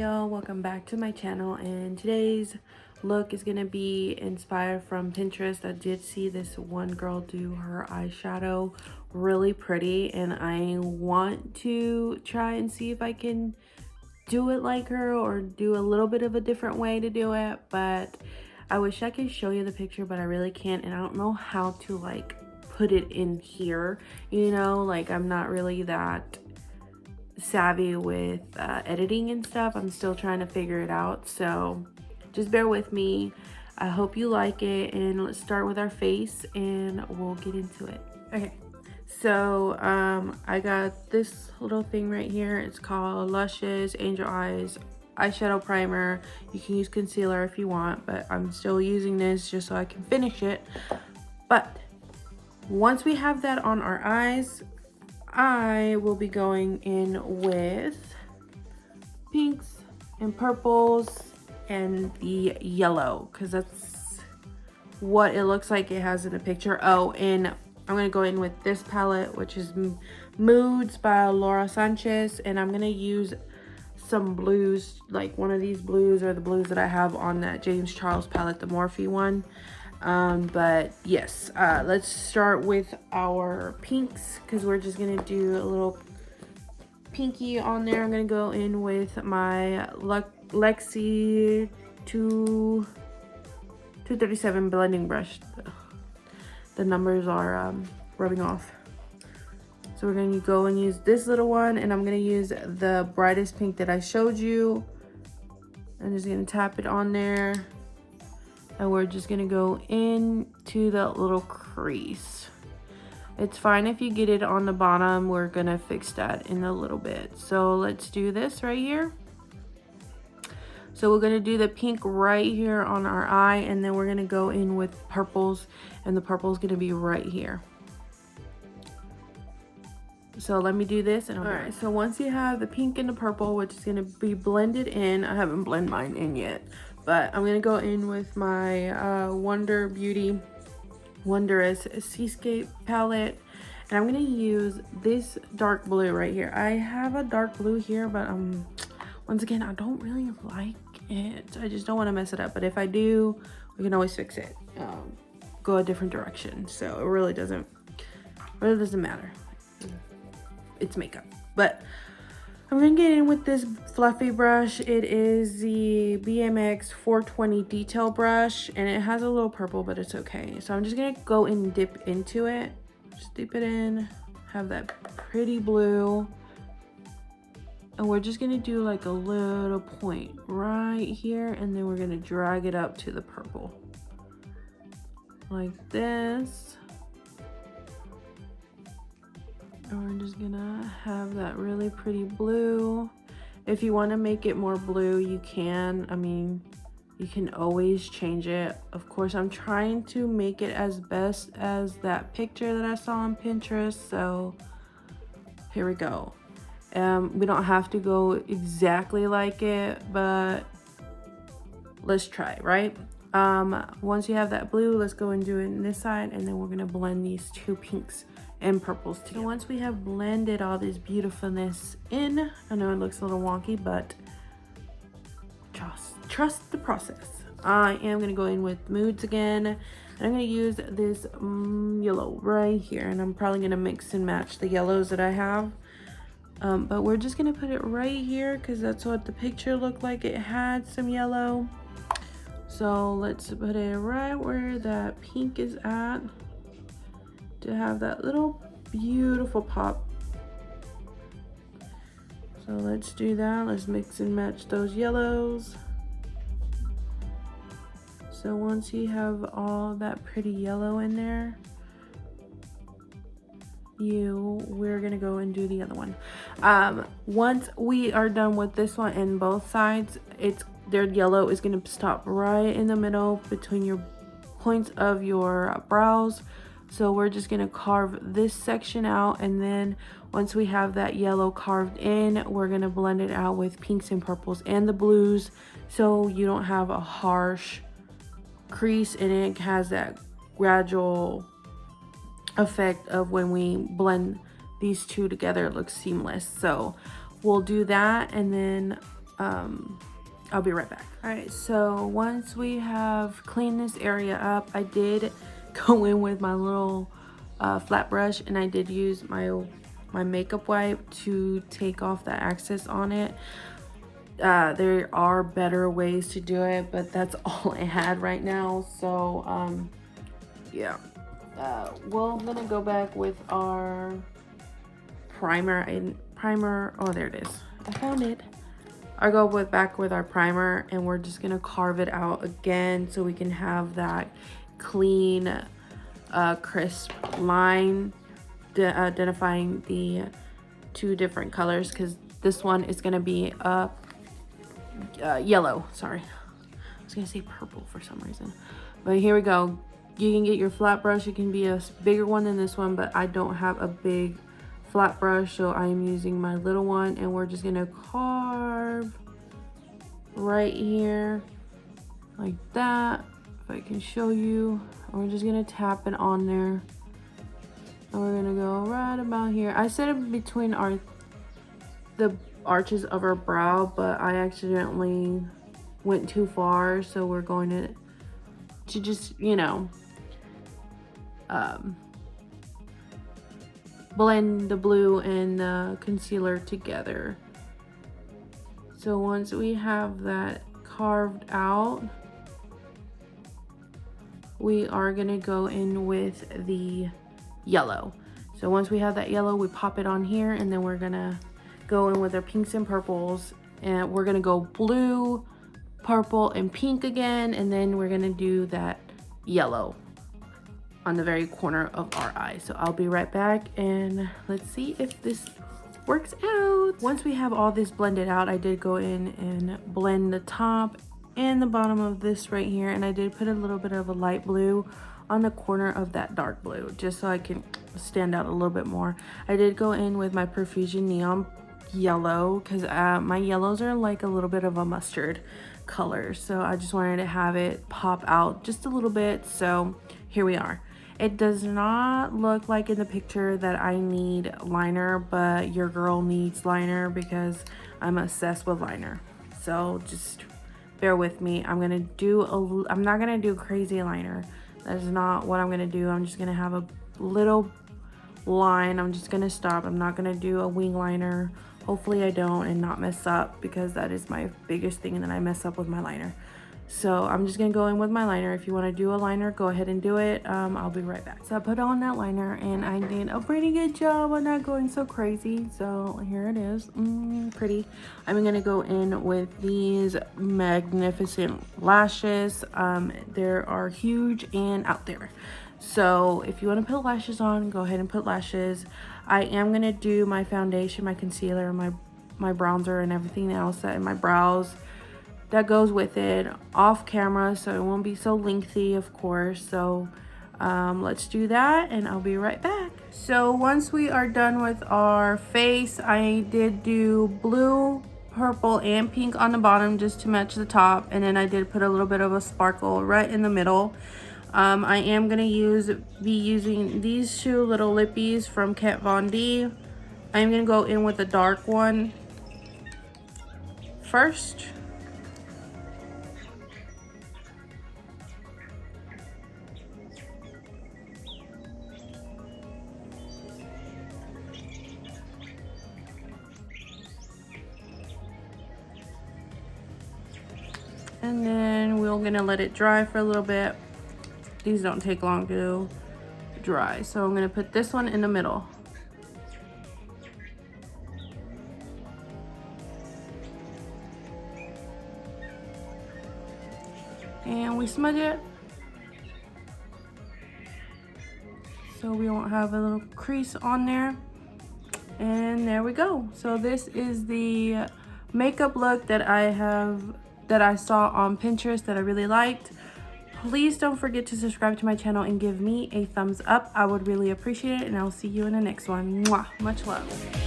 y'all, welcome back to my channel, and today's look is gonna be inspired from Pinterest. I did see this one girl do her eyeshadow really pretty, and I want to try and see if I can do it like her or do a little bit of a different way to do it. But I wish I could show you the picture, but I really can't, and I don't know how to like put it in here, you know, like I'm not really that savvy with editing and stuff. I'm still trying to figure it out, so just bear with me. I hope you like it, and let's start with our face and we'll get into it. Okay, so I got this little thing right here. It's called Luscious Angel Eyes eyeshadow primer. You can use concealer if you want, but I'm still using this just so I can finish it. But once we have that on our eyes, I will be going in with pinks and purples and the yellow, because that's what it looks like it has in the picture. Oh, and I'm going to go in with this palette, which is Moods by Laura Sanchez, and I'm going to use some blues, like one of these blues or the blues that I have on that James Charles palette, the Morphe one. But yes, let's start with our pinks, because we're just gonna do a little pinky on there. I'm gonna go in with my Lexi 237 blending brush. The numbers are rubbing off, so we're gonna go and use this little one, and I'm gonna use the brightest pink that I showed you. I'm just gonna tap it on there, and we're just gonna go into that little crease. It's fine if you get it on the bottom. We're gonna fix that in a little bit. So let's do this right here. So we're gonna do the pink right here on our eye, and then we're gonna go in with purples, and the purple is gonna be right here. So let me do this, and all right, so once you have the pink and the purple, which is gonna be blended in, I haven't blended mine in yet, but I'm gonna go in with my Wonder Beauty Wondrous Seascape palette, and I'm gonna use this dark blue right here. I have a dark blue here, but once again, I don't really like it. I just don't want to mess it up, but if I do, we can always fix it, go a different direction. So it really doesn't matter. It's makeup. But I'm gonna get in with this fluffy brush. It is the BMX 420 detail brush, and it has a little purple, but it's okay. So I'm just gonna go and dip into it. Just dip it in, have that pretty blue, and we're just gonna do like a little point right here, and then we're gonna drag it up to the purple like this. And we're just gonna have that really pretty blue. If you want to make it more blue, you can. I mean, you can always change it. Of course, I'm trying to make it as best as that picture that I saw on Pinterest. So here we go. We don't have to go exactly like it, but let's try, right? Once you have that blue, let's go and do it on this side, and then we're gonna blend these two pinks and purples together. So once we have blended all this beautifulness in, I know it looks a little wonky, but trust the process. I am gonna go in with Moods again, and I'm gonna use this yellow right here, and I'm probably gonna mix and match the yellows that I have, but we're just gonna put it right here because that's what the picture looked like. It had some yellow, so let's put it right where that pink is at to have that little beautiful pop. So let's do that. Let's mix and match those yellows. So once you have all that pretty yellow in there, we're gonna go and do the other one. Once we are done with this one and both sides, their yellow is gonna stop right in the middle between your points of your brows. So we're just gonna carve this section out, and then once we have that yellow carved in, we're gonna blend it out with pinks and purples and the blues, so you don't have a harsh crease, and it has that gradual effect of when we blend these two together, it looks seamless. So we'll do that, and then I'll be right back. All right, so once we have cleaned this area up, I did go in with my little flat brush, and I did use my makeup wipe to take off the excess on it. There are better ways to do it, but that's all I had right now. So yeah, we're gonna go back with our primer. Oh, there it is, I found it. I'll go back with our primer, and we're just gonna carve it out again so we can have that clean crisp line, identifying the two different colors, because this one is gonna be yellow. Sorry, I was gonna say purple for some reason, but here we go. You can get your flat brush. It can be a bigger one than this one, but I don't have a big flat brush, so I am using my little one, and we're just gonna carve right here like that, if I can show you. And we're just gonna tap it on there, and we're gonna go right about here. I set it between the arches of our brow, but I accidentally went too far, so we're going to just, you know, blend the blue and the concealer together. So once we have that carved out, we are gonna go in with the yellow. So once we have that yellow, we pop it on here, and then we're gonna go in with our pinks and purples, and we're gonna go blue, purple, and pink again, and then we're gonna do that yellow on the very corner of our eye. So I'll be right back, and let's see if this works out. Once we have all this blended out, I did go in and blend the top and the bottom of this right here, and I did put a little bit of a light blue on the corner of that dark blue, just so I can stand out a little bit more. I did go in with my Profusion Neon Yellow, because my yellows are like a little bit of a mustard color, so I just wanted to have it pop out just a little bit. So here we are. It does not look like in the picture that I need liner, but your girl needs liner because I'm obsessed with liner. So just bear with me. I'm not gonna do crazy liner. That is not what I'm gonna do. I'm just gonna have a little line. I'm just gonna stop. I'm not gonna do a wing liner. Hopefully I don't and not mess up, because that is my biggest thing, and then I mess up with my liner. So I'm just gonna go in with my liner. If you want to do a liner, go ahead and do it. I'll be right back. So I put on that liner, and I did a pretty good job on not going so crazy. So here it is, pretty. I'm gonna go in with these magnificent lashes. They are huge and out there. So if you want to put lashes on, go ahead and put lashes. I am gonna do my foundation, my concealer, my bronzer, and everything else that in my brows that goes with it off camera, so it won't be so lengthy, of course. So let's do that, and I'll be right back. So once we are done with our face, I did do blue, purple, and pink on the bottom just to match the top, and then I did put a little bit of a sparkle right in the middle. I am gonna be using these two little lippies from Kat Von D. I'm gonna go in with the dark one first. And then we're gonna let it dry for a little bit. These don't take long to dry. So I'm gonna put this one in the middle. And we smudge it, so we won't have a little crease on there. And there we go. So this is the makeup look that I saw on Pinterest that I really liked. Please don't forget to subscribe to my channel and give me a thumbs up. I would really appreciate it, and I'll see you in the next one. Mwah. Much love.